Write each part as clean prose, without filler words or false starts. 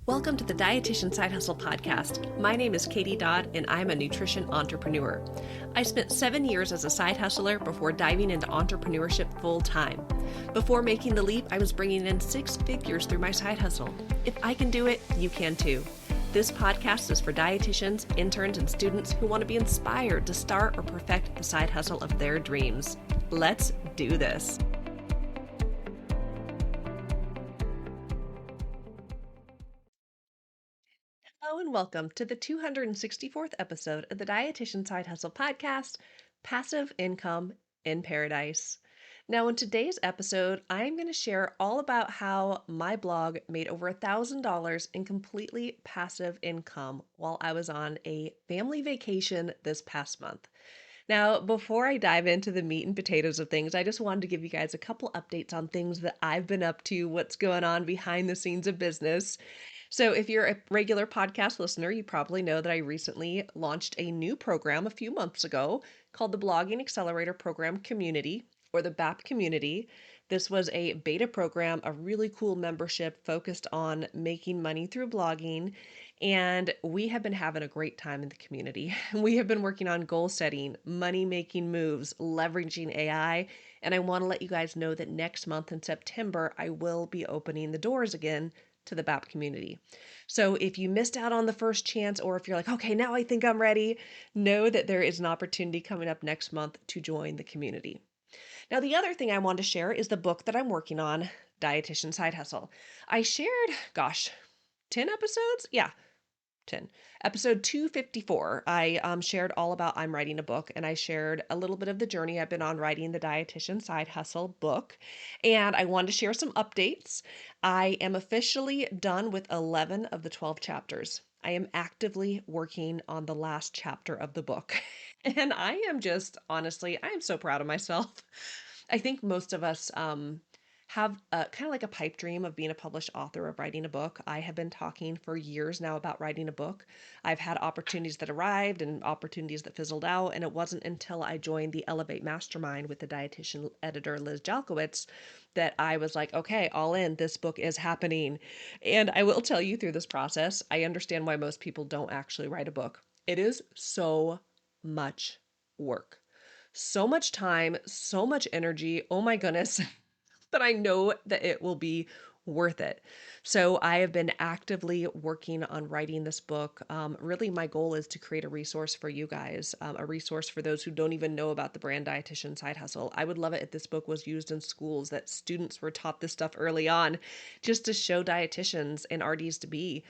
Welcome to the Dietitian Side Hustle podcast. My name is Katie Dodd, and I'm a nutrition entrepreneur. I spent 7 years as a side hustler before diving into entrepreneurship full time. Before making the leap, I was bringing in 6 figures through my side hustle. If I can do it, you can too. This podcast is for dietitians, interns, and students who want to be inspired to start or perfect the side hustle of their dreams. Let's do this. Hello and welcome to the 264th episode of the Dietitian Side Hustle podcast, Passive Income in Paradise. Now, in today's episode, I'm going to share all about how my blog made over $1,000 in completely passive income while I was on a family vacation this past month. Now, before I dive into the meat and potatoes of things, I just wanted to give you guys a couple updates on things that I've been up to, what's going on behind the scenes of business. So, if you're a regular podcast listener, you probably know that I recently launched a new program a few months ago called the Blogging Accelerator Program Community, or the BAP Community. This was a beta program, a really cool membership focused on making money through blogging. And we have been having a great time in the community. We have been working on goal setting, money making moves, leveraging AI. And I want to let you guys know that next month in September, I will be opening the doors again to the BAP community. So if you missed out on the first chance, or if you're like, okay, now I think I'm ready, know that there is an opportunity coming up next month to join the community. Now, the other thing I want to share is the book that I'm working on, Dietitian Side Hustle. I shared, 10 episodes? Yeah, 10. Episode 254, I shared all about I'm writing a book, and I shared a little bit of the journey I've been on writing the Dietitian Side Hustle book. And I wanted to share some updates. I am officially done with 11 of the 12 chapters. I am actively working on the last chapter of the book. And I am just, honestly, I am so proud of myself. I think most of us have kind of like a pipe dream of being a published author, of writing a book. I have been talking for years now about writing a book. I've had opportunities that arrived and opportunities that fizzled out. And it wasn't until I joined the Elevate Mastermind with the dietitian editor, Liz Jalkowitz, that I was like, okay, all in, this book is happening. And I will tell you, through this process, I understand why most people don't actually write a book. It is so much work. So much time, so much energy. Oh my goodness. But I know that it will be worth it. So I have been actively working on writing this book. Really, my goal is to create a resource for you guys, a resource for those who don't even know about the brand dietitian side hustle. I would love it if this book was used in schools, that students were taught this stuff early on, just to show dietitians and RDs to be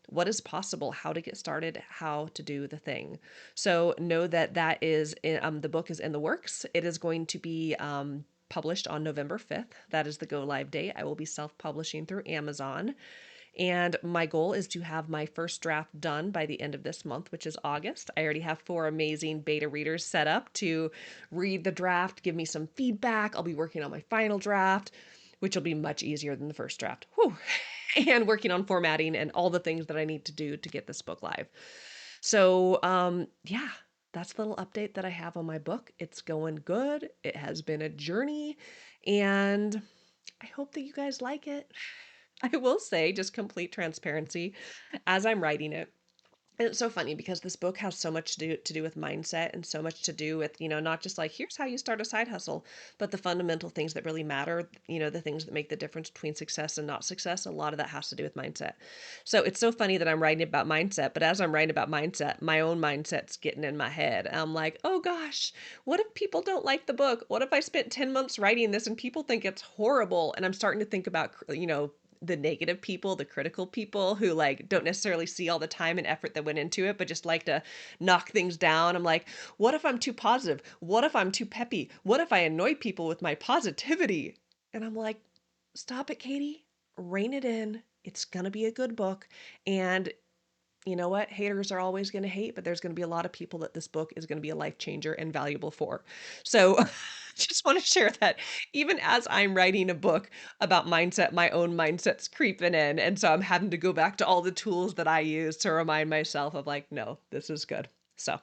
what is possible, how to get started, how to do the thing. So know that the book is in the works. It is going to be published on November 5th. That is the go live date. I will be self-publishing through Amazon. And my goal is to have my first draft done by the end of this month, which is August. I already have 4 amazing beta readers set up to read the draft, give me some feedback. I'll be working on my final draft, which will be much easier than the first draft. Whew. And working on formatting and all the things that I need to do to get this book live. So, yeah, that's the little update that I have on my book. It's going good. It has been a journey, and I hope that you guys like it. I will say, just complete transparency, as I'm writing it, and it's so funny because this book has so much to do with mindset, and so much to do with, not just like, here's how you start a side hustle, but the fundamental things that really matter, the things that make the difference between success and not success. A lot of that has to do with mindset. So it's so funny that I'm writing about mindset, but as I'm writing about mindset, my own mindset's getting in my head. And I'm like, oh gosh, what if people don't like the book? What if I spent 10 months writing this and people think it's horrible? And I'm starting to think about, the negative people, the critical people who like don't necessarily see all the time and effort that went into it, but just like to knock things down. I'm like, what if I'm too positive? What if I'm too peppy? What if I annoy people with my positivity? And I'm like, stop it, Katie. Rein it in. It's going to be a good book. And you know what? Haters are always going to hate, but there's going to be a lot of people that this book is going to be a life changer and valuable for. So just want to share that even as I'm writing a book about mindset, my own mindset's creeping in. And so I'm having to go back to all the tools that I use to remind myself of like, no, this is good. So,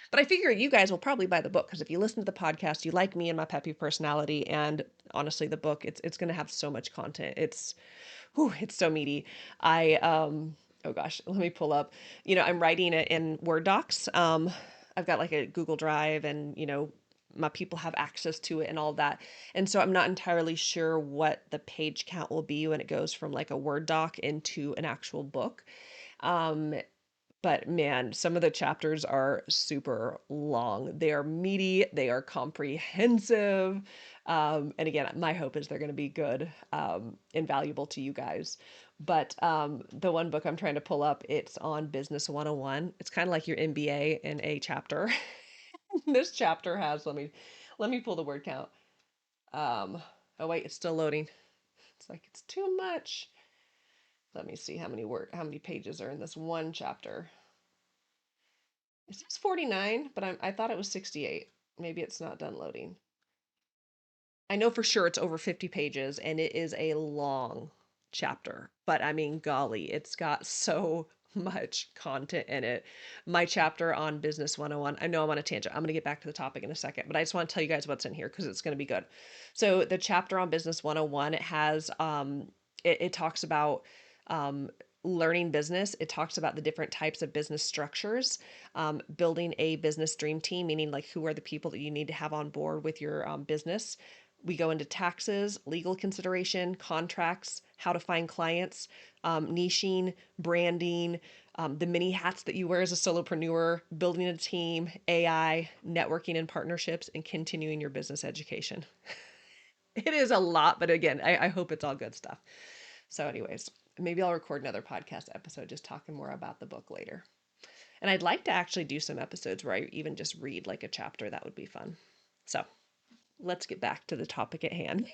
but I figure you guys will probably buy the book because if you listen to the podcast, you like me and my peppy personality. And honestly, the book, it's going to have so much content. Whew, it's so meaty. I oh gosh, let me pull up. I'm writing it in Word docs. I've got like a Google Drive, and my people have access to it and all that. And so I'm not entirely sure what the page count will be when it goes from like a Word doc into an actual book. Um, but man, some of the chapters are super long. They are meaty, they are comprehensive. And again, my hope is they're going to be good and valuable to you guys. But the one book I'm trying to pull up, it's on Business 101. It's kind of like your MBA in a chapter. This chapter has, let me pull the word count. Um, oh wait, it's still loading. It's like it's too much. Let me see how many pages are in this one chapter. It says 49, but I thought it was 68. Maybe it's not done loading. I know for sure it's over 50 pages and it is a long chapter, but I mean, golly, it's got so much content in it. My chapter on Business 101, I know I'm on a tangent. I'm going to get back to the topic in a second, but I just want to tell you guys what's in here because it's going to be good. So, the chapter on Business 101, it has, it talks about, um, learning business. It talks about the different types of business structures, building a business dream team, meaning like who are the people that you need to have on board with your business. We go into taxes, legal consideration, contracts, how to find clients, niching, branding, the many hats that you wear as a solopreneur, building a team, AI, networking and partnerships, and continuing your business education. It is a lot, but again, I hope it's all good stuff. So, anyways, maybe I'll record another podcast episode just talking more about the book later. And I'd like to actually do some episodes where I even just read like a chapter. That would be fun. So, let's get back to the topic at hand.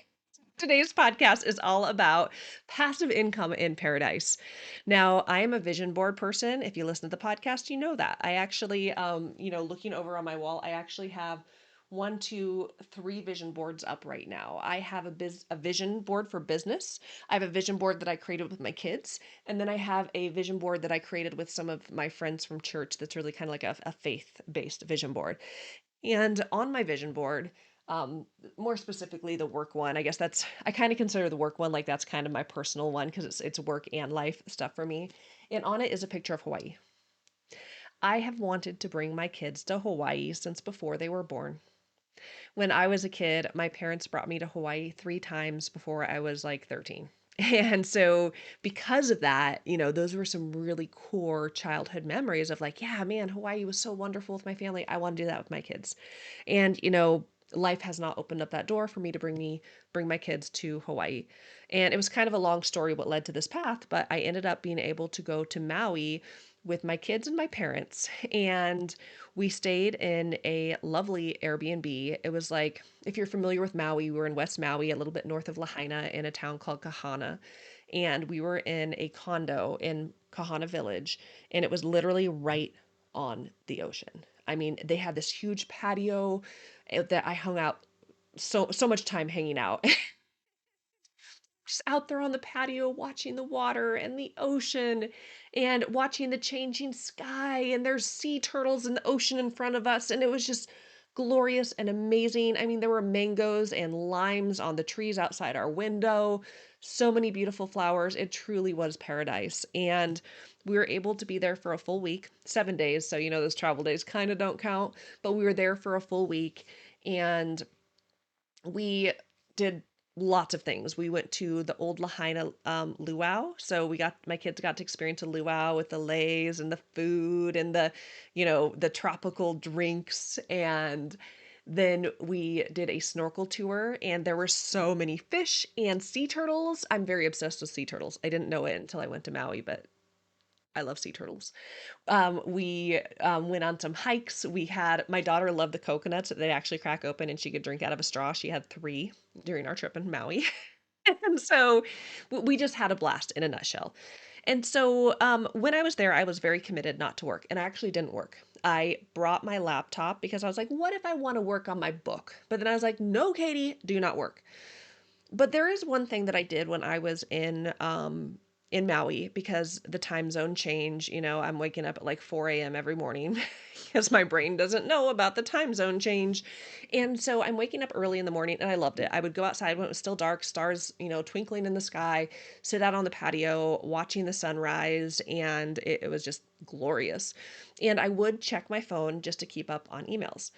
Today's podcast is all about passive income in paradise. Now, I am a vision board person. If you listen to the podcast, you know that. I actually, looking over on my wall, I actually have one, two, three vision boards up right now. I have a vision board for business. I have a vision board that I created with my kids, and then I have a vision board that I created with some of my friends from church. That's really kind of like a faith-based vision board. And on my vision board, um, more specifically the work one, I kind of consider the work one like that's kind of my personal one because it's work and life stuff for me. And on it is a picture of Hawaii. I have wanted to bring my kids to Hawaii since before they were born. When I was a kid, my parents brought me to Hawaii 3 times before I was like 13. And so, because of that, those were some really core childhood memories of like, yeah, man, Hawaii was so wonderful with my family. I want to do that with my kids. And, life has not opened up that door for me to bring my kids to Hawaii. And it was kind of a long story what led to this path, but I ended up being able to go to Maui with my kids and my parents. And we stayed in a lovely Airbnb. It was like, if you're familiar with Maui, we were in West Maui, a little bit north of Lahaina, in a town called Kahana. And we were in a condo in Kahana Village, and it was literally right on the ocean. I mean, they had this huge patio that I hung out so much time hanging out. Just out there on the patio watching the water and the ocean and watching the changing sky, and there's sea turtles in the ocean in front of us, and it was just glorious and amazing. I mean, there were mangoes and limes on the trees outside our window, so many beautiful flowers. It truly was paradise. And we were able to be there for a full week, 7 days, so those travel days kind of don't count, but we were there for a full week. And we did lots of things. We went to the old Lahaina luau. So my kids got to experience a luau with the leis and the food and the tropical drinks. And then we did a snorkel tour, and there were so many fish and sea turtles. I'm very obsessed with sea turtles. I didn't know it until I went to Maui, but I love sea turtles. We went on some hikes. My daughter loved the coconuts that they actually crack open and she could drink out of a straw. She had three during our trip in Maui. And so we just had a blast in a nutshell. And so when I was there, I was very committed not to work, and I actually didn't work. I brought my laptop because I was like, what if I want to work on my book? But then I was like, no, Katie, do not work. But there is one thing that I did when I was in in Maui because the time zone change, I'm waking up at like 4 a.m. every morning because my brain doesn't know about the time zone change. And so I'm waking up early in the morning and I loved it. I would go outside when it was still dark, stars, twinkling in the sky, sit out on the patio, watching the sunrise, and it was just glorious. And I would check my phone just to keep up on emails.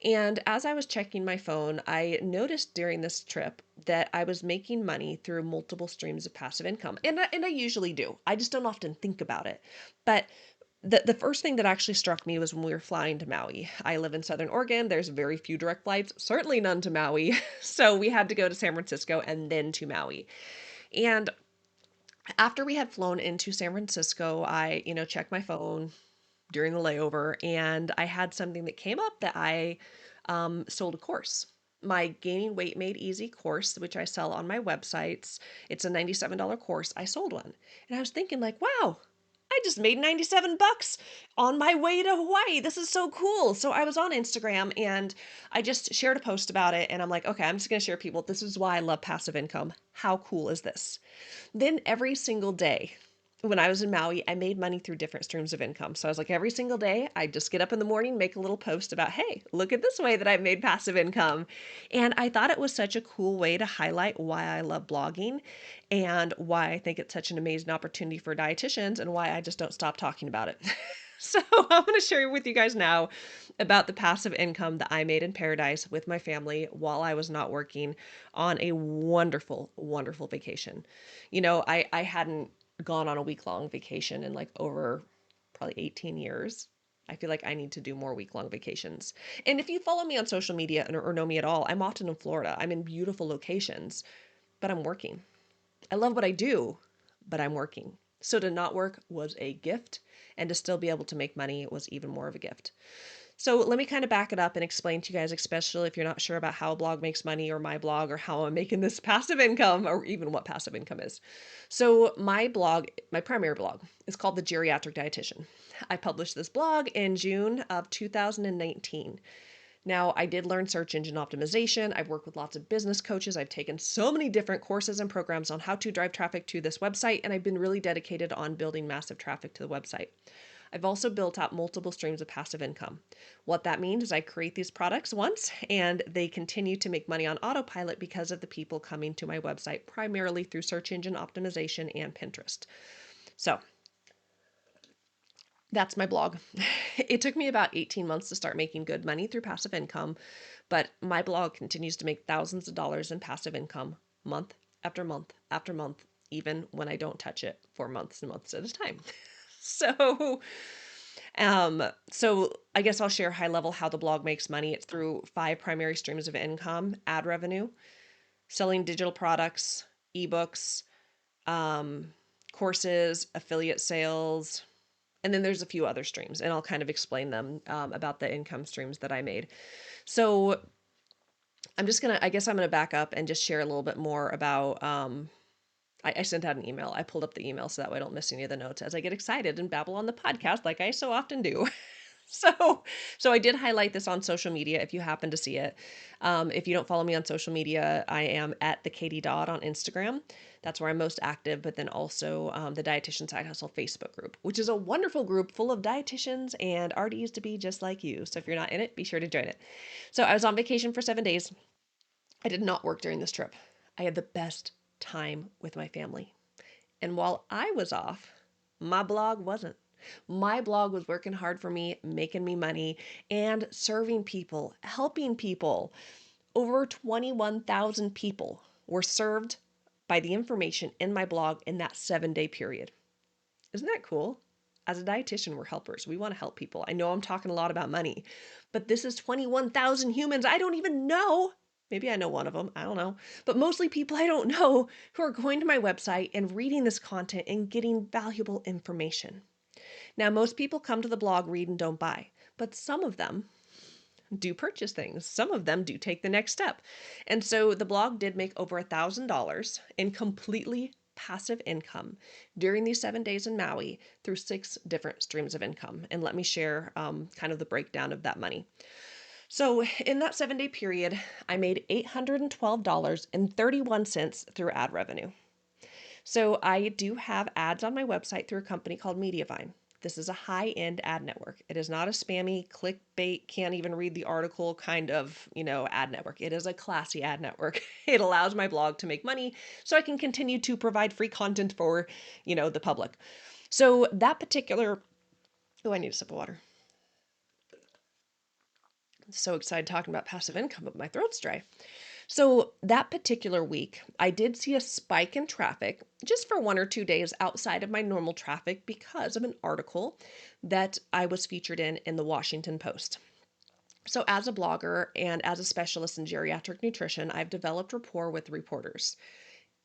And as I was checking my phone, I noticed during this trip that I was making money through multiple streams of passive income. And I usually do. I just don't often think about it. But the first thing that actually struck me was when we were flying to Maui. I live in Southern Oregon. There's very few direct flights, certainly none to Maui. So we had to go to San Francisco and then to Maui. And after we had flown into San Francisco, I, checked my phone during the layover and I had something that came up that I sold a course. My Gaining Weight Made Easy course, which I sell on my websites. It's a $97 course. I sold one. And I was thinking like, wow, I just made 97 bucks on my way to Hawaii. This is so cool. So I was on Instagram and I just shared a post about it. And I'm like, okay, I'm just going to share people. This is why I love passive income. How cool is this? Then every single day when I was in Maui, I made money through different streams of income. So I was like, every single day, I just get up in the morning, make a little post about, hey, look at this way that I've made passive income. And I thought it was such a cool way to highlight why I love blogging and why I think it's such an amazing opportunity for dietitians and why I just don't stop talking about it. So I'm going to share with you guys now about the passive income that I made in paradise with my family while I was not working on a wonderful, wonderful vacation. I hadn't gone on a week-long vacation in like over probably 18 years. I feel like I need to do more week-long vacations. And if you follow me on social media or know me at all, I'm often in Florida. I'm in beautiful locations, but I'm working. I love what I do, but I'm working. So to not work was a gift, and to still be able to make money was even more of a gift. So let me kind of back it up and explain to you guys, especially if you're not sure about how a blog makes money or my blog or how I'm making this passive income or even what passive income is. So my blog, my primary blog, is called The Geriatric Dietitian. I published this blog in June of 2019. Now, I did learn search engine optimization. I've worked with lots of business coaches. I've taken so many different courses and programs on how to drive traffic to this website, and I've been really dedicated on building massive traffic to the website. I've also built out multiple streams of passive income. What that means is I create these products once and they continue to make money on autopilot because of the people coming to my website, primarily through search engine optimization and Pinterest. So that's my blog. It took me about 18 months to start making good money through passive income, but my blog continues to make thousands of dollars in passive income month after month after month, even when I don't touch it for months and months at a time. So so I guess I'll share high level how the blog makes money. It's through 5 primary streams of income: ad revenue, selling digital products, ebooks, um, courses, affiliate sales, and then there's a few other streams, and I'll kind of explain them about the income streams that I made. So I guess I'm gonna back up and just share a little bit more about I sent out an email. I pulled up the email so that way I don't miss any of the notes as I get excited and babble on the podcast like I so often do. So, so I did highlight this on social media if you happen to see it. If you don't follow me on social media, I am at the Katie Dodd on Instagram. That's where I'm most active, but then also the Dietitian Side Hustle Facebook group, which is a wonderful group full of dietitians and RDs to be just like you. So if you're not in it, be sure to join it. So I was on vacation for 7 days. I did not work during this trip. I had the best time with my family. And while I was off, my blog wasn't. My blog was working hard for me, making me money, and serving people, helping people. Over 21,000 people were served by the information in my blog in that 7-day period. Isn't that cool? As a dietitian, we're helpers. We want to help people. I know I'm talking a lot about money, but this is 21,000 humans I don't even know. Maybe I know one of them. I don't know. But mostly people I don't know who are going to my website and reading this content and getting valuable information. Now, most people come to the blog, read, and don't buy, but some of them do purchase things. Some of them do take the next step. And so the blog did make over $1,000 in completely passive income during these 7 days in Maui through 6 different streams of income. And let me share kind of the breakdown of that money. So in that 7-day period, I made $812.31 through ad revenue. So I do have ads on my website through a company called Mediavine. This is a high-end ad network. It is not a spammy, clickbait, can't even read the article kind of, ad network. It is a classy ad network. It allows my blog to make money so I can continue to provide free content for, the public. So that particular, oh, I need a sip of water. I'm so excited talking about passive income, but my throat's dry. So that particular week, I did see a spike in traffic just for 1 or 2 days outside of my normal traffic because of an article that I was featured in the Washington Post. So, as a blogger and as a specialist in geriatric nutrition, I've developed rapport with reporters.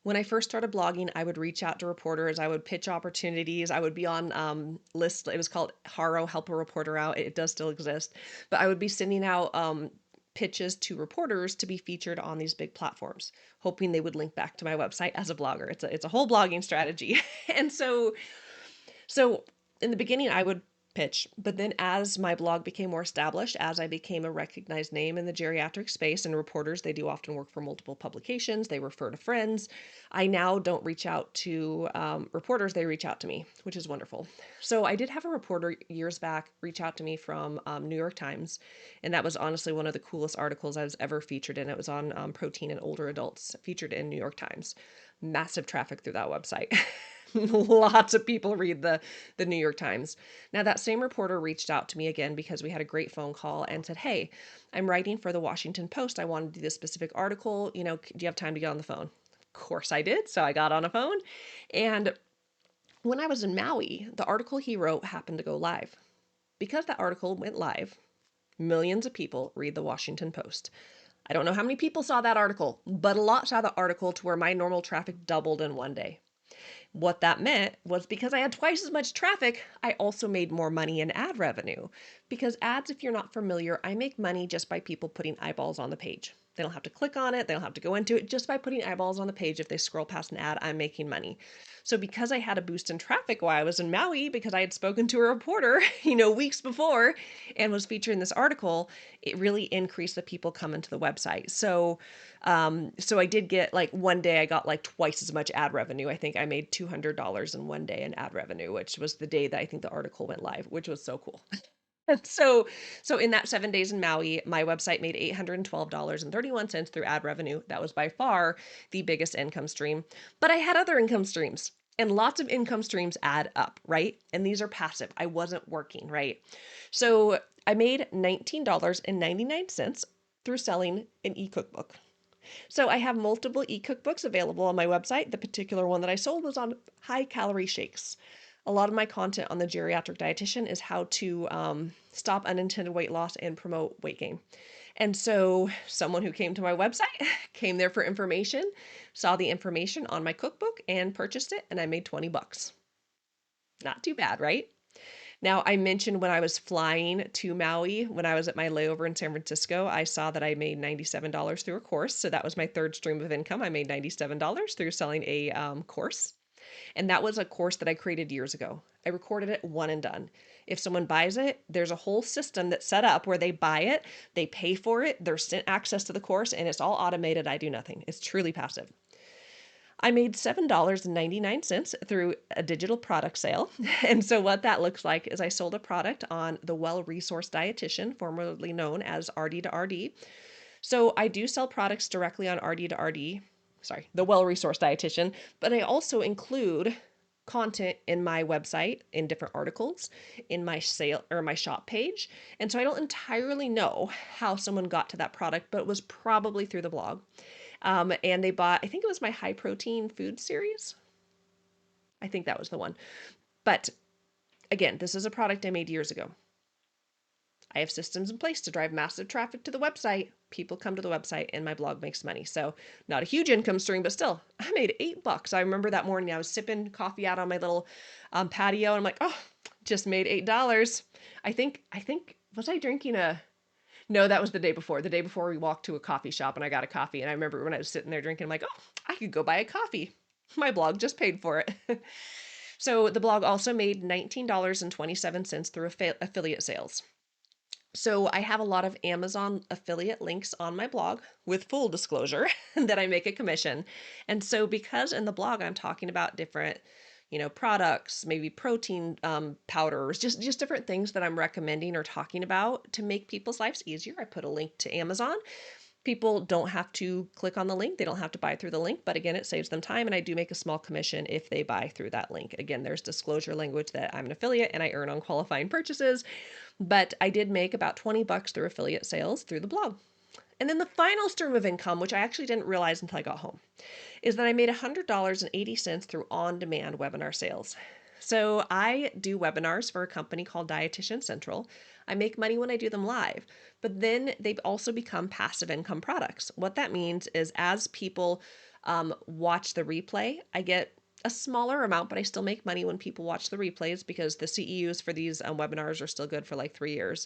When I first started blogging, I would reach out to reporters. I would pitch opportunities. I would be on lists. It was called Haro, Help a Reporter Out. It does still exist, but I would be sending out pitches to reporters to be featured on these big platforms, hoping they would link back to my website as a blogger. It's a whole blogging strategy, and so in the beginning, I would pitch, but then as my blog became more established, as I became a recognized name in the geriatric space, and reporters, they do often work for multiple publications, they refer to friends. I now don't reach out to reporters, they reach out to me, which is wonderful. So I did have a reporter years back reach out to me from New York Times, and that was honestly one of the coolest articles I was ever featured in. It was on protein in older adults, featured in New York Times. Massive traffic through that website. Lots of people read the New York Times. Now, that same reporter reached out to me again because we had a great phone call and said, "Hey, I'm writing for the Washington Post. I want to do this specific article. Do you have time to get on the phone?" Of course I did. So I got on a phone. And when I was in Maui, the article he wrote happened to go live. Because that article went live, millions of people read the Washington Post. I don't know how many people saw that article, but a lot saw the article to where my normal traffic doubled in one day. What that meant was because I had twice as much traffic, I also made more money in ad revenue. Because ads, if you're not familiar, I make money just by people putting eyeballs on the page. They don't have to click on it, they don't have to go into it. Just by putting eyeballs on the page, if they scroll past an ad, I'm making money. So because I had a boost in traffic while I was in Maui, because I had spoken to a reporter, weeks before and was featured in this article, it really increased the people coming to the website. So I did get, like, one day I got like twice as much ad revenue. I think I made $200 in one day in ad revenue, which was the day that I think the article went live, which was so cool. So, so in that 7 days in Maui, my website made $812.31 through ad revenue. That was by far the biggest income stream. But I had other income streams, and lots of income streams add up, right? And these are passive. I wasn't working, right? So I made $19.99 through selling an e-cookbook. So I have multiple e-cookbooks available on my website. The particular one that I sold was on high calorie shakes. A lot of my content on the geriatric dietitian is how to stop unintended weight loss and promote weight gain. And so someone who came to my website came there for information, saw the information on my cookbook and purchased it, and I made 20 bucks. Not too bad, right? Now, I mentioned when I was flying to Maui, when I was at my layover in San Francisco, I saw that I made $97 through a course. So that was my third stream of income. I made $97 through selling a course. And that was a course that I created years ago. I recorded it, one and done. If someone buys it, there's a whole system that's set up where they buy it, they pay for it, they're sent access to the course, and it's all automated. I do nothing. It's truly passive. I made $7.99 through a digital product sale. And so what that looks like is I sold a product on the Well Resource Dietitian, formerly known as RD to RD. So I do sell products directly on RD to RD, the Well Resource Dietitian, but I also include content in my website in different articles in my sale or my shop page. And so I don't entirely know how someone got to that product, but it was probably through the blog. And they bought, I think it was my high protein food series. I think that was the one. But again, this is a product I made years ago. I have systems in place to drive massive traffic to the website. People come to the website and my blog makes money. So not a huge income stream, but still, I made $8. I remember that morning I was sipping coffee out on my little patio. And I'm like, oh, just made $8. I think, was I drinking no, that was the day before. The day before we walked to a coffee shop and I got a coffee. And I remember when I was sitting there drinking, I'm like, oh, I could go buy a coffee. My blog just paid for it. So the blog also made $19.27 through affiliate sales. So I have a lot of Amazon affiliate links on my blog with full disclosure that I make a commission. And so because in the blog I'm talking about different, products, maybe protein powders, just different things that I'm recommending or talking about to make people's lives easier, I put a link to Amazon. People don't have to click on the link. They don't have to buy through the link, but again, it saves them time. And I do make a small commission if they buy through that link. Again, there's disclosure language that I'm an affiliate and I earn on qualifying purchases, but I did make about 20 bucks through affiliate sales through the blog. And then the final stream of income, which I actually didn't realize until I got home, is that I made $100.80 through on-demand webinar sales. So I do webinars for a company called Dietitian Central. I make money when I do them live, but then they've also become passive income products. What that means is as people watch the replay, I get a smaller amount, but I still make money when people watch the replays because the CEUs for these webinars are still good for like 3 years.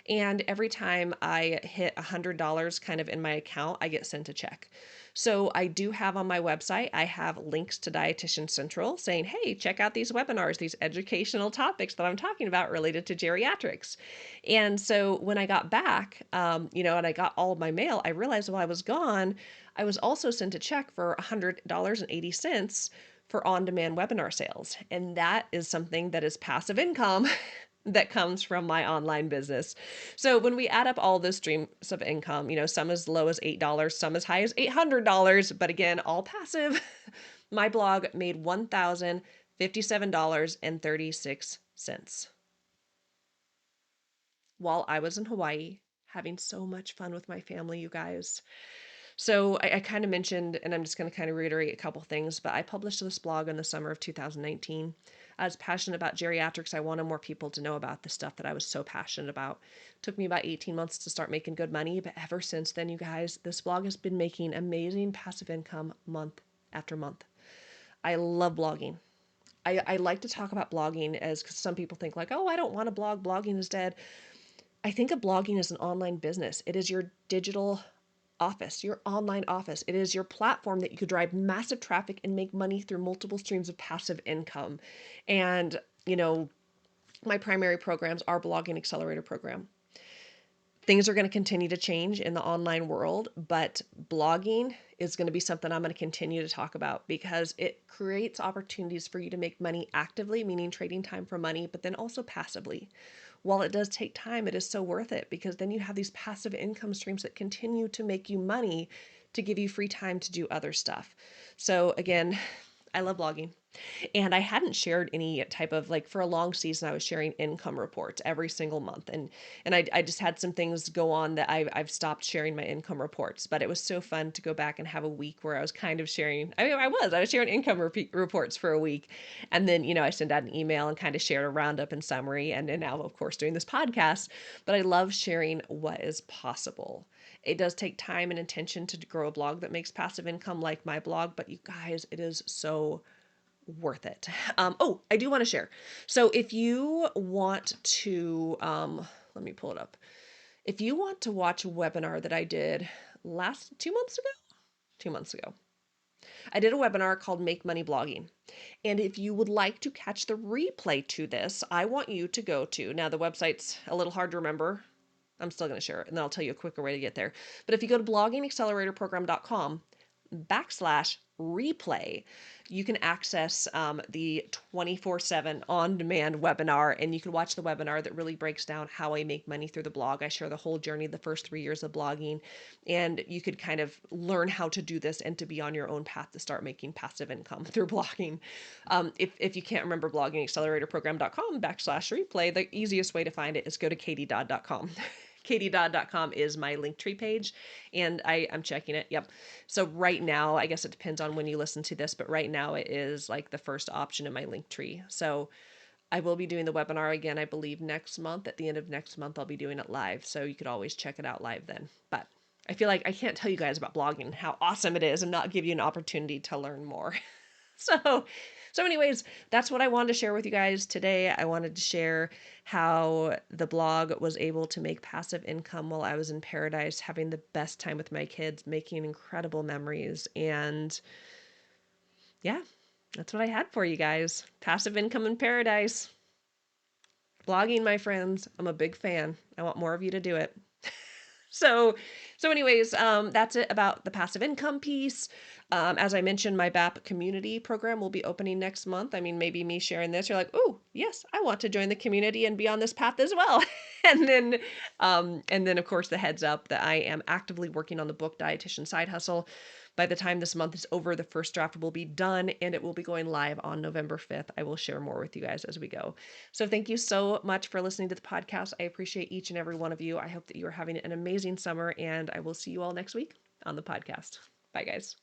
And every time I hit $100 kind of in my account, I get sent a check. So I do have on my website, I have links to Dietitian Central saying, hey, check out these webinars, these educational topics that I'm talking about related to geriatrics. And so when I got back, and I got all of my mail, I realized while I was gone, I was also sent a check for $100.80 for on-demand webinar sales. And that is something that is passive income that comes from my online business. So when we add up all those streams of income, some as low as $8, some as high as $800, but again, all passive, my blog made $1,057.36 while I was in Hawaii having so much fun with my family, you guys. So I kind of mentioned, and I'm just going to kind of reiterate a couple things, but I published this blog in the summer of 2019. I was passionate about geriatrics. I wanted more people to know about the stuff that I was so passionate about. It took me about 18 months to start making good money, but ever since then, you guys, this blog has been making amazing passive income month after month. I love blogging. I like to talk about blogging as because some people think like, oh, I don't want to blog. Blogging is dead. I think of blogging as an online business. It is your digital office, your online office. It is your platform that you could drive massive traffic and make money through multiple streams of passive income. And, my primary programs are Blogging Accelerator program. Things are going to continue to change in the online world, but blogging is going to be something I'm going to continue to talk about because it creates opportunities for you to make money actively, meaning trading time for money, but then also passively. While it does take time, it is so worth it because then you have these passive income streams that continue to make you money to give you free time to do other stuff. So again, I love blogging. And I hadn't shared any type of like for a long season, I was sharing income reports every single month. And I just had some things go on that I've stopped sharing my income reports. But it was so fun to go back and have a week where I was kind of sharing. I was sharing income reports for a week. And then, I sent out an email and kind of shared a roundup and summary. And then now, of course, doing this podcast. But I love sharing what is possible. It does take time and attention to grow a blog that makes passive income like my blog, but you guys, it is so worth it. Oh, I do want to share. So if you want to, let me pull it up. If you want to watch a webinar that I did last 2 months ago, 2 months ago, I did a webinar called Make Money Blogging. And if you would like to catch the replay to this, I want you to go to, now the website's a little hard to remember. I'm still going to share it and then I'll tell you a quicker way to get there. But if you go to bloggingacceleratorprogram.com/replay, you can access the 24/7 on-demand webinar, and you can watch the webinar that really breaks down how I make money through the blog. I share the whole journey, the first 3 years of blogging, and you could kind of learn how to do this and to be on your own path to start making passive income through blogging. If you can't remember bloggingacceleratorprogram.com/replay, the easiest way to find it is go to katiedodd.com. katiedodd.com is my Linktree page, and I'm checking it. Yep. So right now, I guess it depends on when you listen to this, but right now it is like the first option in my Linktree. So I will be doing the webinar again, I believe next month. At the end of next month, I'll be doing it live. So you could always check it out live then. But I feel like I can't tell you guys about blogging, how awesome it is, and not give you an opportunity to learn more. So, so anyways, that's what I wanted to share with you guys today. I wanted to share how the blog was able to make passive income while I was in paradise, having the best time with my kids, making incredible memories. And yeah, that's what I had for you guys. Passive income in paradise. Blogging, my friends, I'm a big fan. I want more of you to do it. So, anyways, that's it about the passive income piece. As I mentioned, my BAP community program will be opening next month. I mean, maybe me sharing this, you're like, oh, yes, I want to join the community and be on this path as well. And then of course the heads up that I am actively working on the book Dietitian Side Hustle. By the time this month is over, the first draft will be done and it will be going live on November 5th. I will share more with you guys as we go. So thank you so much for listening to the podcast. I appreciate each and every one of you. I hope that you are having an amazing summer, and I will see you all next week on the podcast. Bye, guys.